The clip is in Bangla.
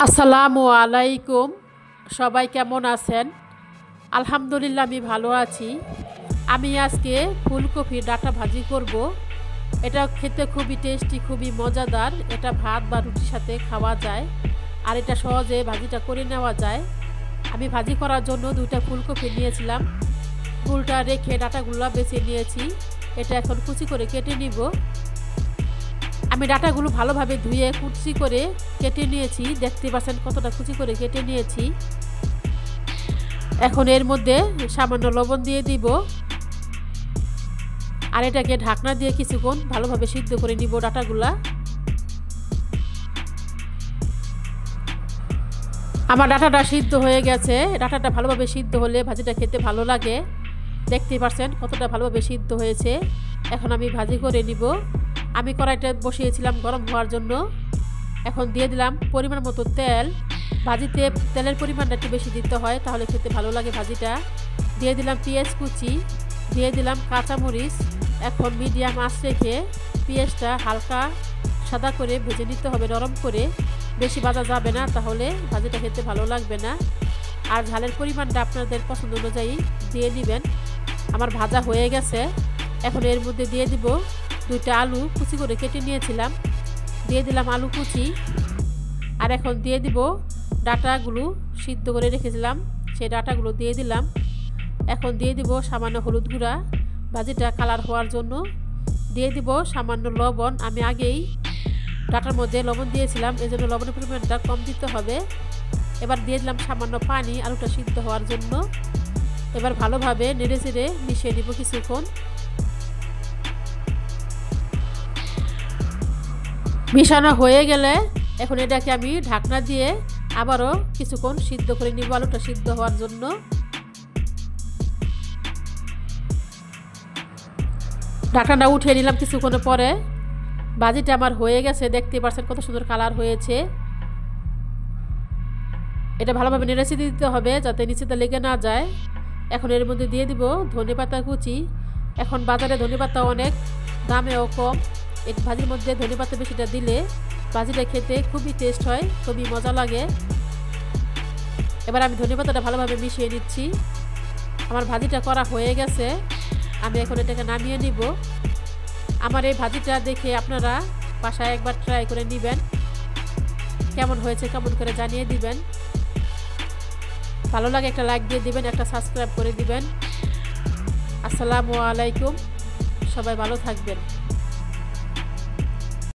আসসালামু আলাইকুম। সবাই কেমন আছেন? আলহামদুলিল্লাহ আমি ভালো আছি। আমি আজকে ফুলকপির ডাঁটা ভাজি করব। এটা খেতে খুবই টেস্টি, খুবই মজাদার। এটা ভাত বা রুটির সাথে খাওয়া যায়, আর এটা সহজে ভাজিটা করে নেওয়া যায়। আমি ভাজি করার জন্য 2টা ফুলকপি নিয়েছিলাম। ফুলটা রেখে ডাঁটাগুলো বেছে নিয়েছি। এটা এখন কুচি করে কেটে নিব। আমি ডাঁটাগুলো ভালোভাবে ধুয়ে কুচি করে কেটে নিয়েছি। দেখতে পাচ্ছেন কতটা কুচি করে কেটে নিয়েছি। এখন এর মধ্যে সামান্য লবণ দিয়ে দিব, আর এটাকে ঢাকনা দিয়ে কিছুক্ষণ ভালোভাবে সিদ্ধ করে নিব ডাঁটাগুলা। আমার ডাঁটাটা সিদ্ধ হয়ে গেছে। ডাঁটাটা ভালোভাবে সিদ্ধ হলে ভাজিটা খেতে ভালো লাগে। দেখতে পাচ্ছেন কতটা ভালোভাবে সিদ্ধ হয়েছে। এখন আমি ভাজি করে নিব। আমি কড়াইটা বসিয়েছিলাম গরম হওয়ার জন্য। এখন দিয়ে দিলাম পরিমাণ মতো তেল। ভাজিতে তেলের পরিমাণটা একটু বেশি দিতে হয়, তাহলে খেতে ভালো লাগে ভাজিটা। দিয়ে দিলাম পেঁয়াজ কুচি, দিয়ে দিলাম কাঁচামরিচ। এখন মিডিয়াম আঁচ রেখে পেঁয়াজটা হালকা সাদা করে ভেজে নিতে হবে, নরম করে। বেশি ভাজা যাবে না, তাহলে ভাজিটা খেতে ভালো লাগবে না। আর ঝালের পরিমাণটা আপনাদের পছন্দ অনুযায়ী দিয়ে দিবেন। আমার ভাজা হয়ে গেছে। এখন এর মধ্যে দিয়ে দিব 2টা আলু কুচি করে কেটে নিয়েছিলাম। দিয়ে দিলাম আলু কুচি। আর এখন দিয়ে দিব ডাঁটাগুলো সিদ্ধ করে রেখেছিলাম, সেই ডাঁটাগুলো দিয়ে দিলাম। এখন দিয়ে দিব সামান্য হলুদ গুঁড়া ভাজিটা কালার হওয়ার জন্য। দিয়ে দিব সামান্য লবণ। আমি আগেই ডাঁটার মধ্যে লবণ দিয়েছিলাম, এই জন্য লবণের পরিমাণটা কম দিতে হবে। এবার দিয়ে দিলাম সামান্য পানি আলুটা সিদ্ধ হওয়ার জন্য। এবার ভালোভাবে নেড়ে চেড়ে মিশিয়ে নিব কিছুক্ষণ। মিশানো হয়ে গেলে এখন এটাকে আমি ঢাকনা দিয়ে আবারও কিছুক্ষণ সিদ্ধ করে নিব, আলুটা সিদ্ধ হওয়ার জন্য। ঢাকনাটা উঠিয়ে নিলাম কিছুক্ষণের পরে। ভাজিটা আমার হয়ে গেছে। দেখতে পাচ্ছেন কত সুন্দর কালার হয়েছে। এটা ভালোভাবে নেড়ে দিতে হবে যাতে নিচেতে লেগে না যায়। এখন এর মধ্যে দিয়ে দিব ধনেপাতা কুচি। এখন বাজারে ধনেপাতা অনেক দামেও কম। এই ভাজির মধ্যে ধনেপাতা বেশিটা দিলে ভাজিটা খেতে খুবই টেস্ট হয়, খুবই মজা লাগে। এবার আমি ধনেপাতাটা ভালোভাবে মিশিয়ে নিচ্ছি। আমার ভাজিটা করা হয়ে গেছে। আমি এখন এটাকে নামিয়ে নিব। আমার এই ভাজিটা দেখে আপনারা বাসায় একবার ট্রাই করে নেবেন। কেমন হয়েছে কেমন করে জানিয়ে দিবেন। ভালো লাগে একটা লাইক দিয়ে দিবেন, একটা সাবস্ক্রাইব করে দিবেন। আসসালামু আলাইকুম। সবাই ভালো থাকবেন।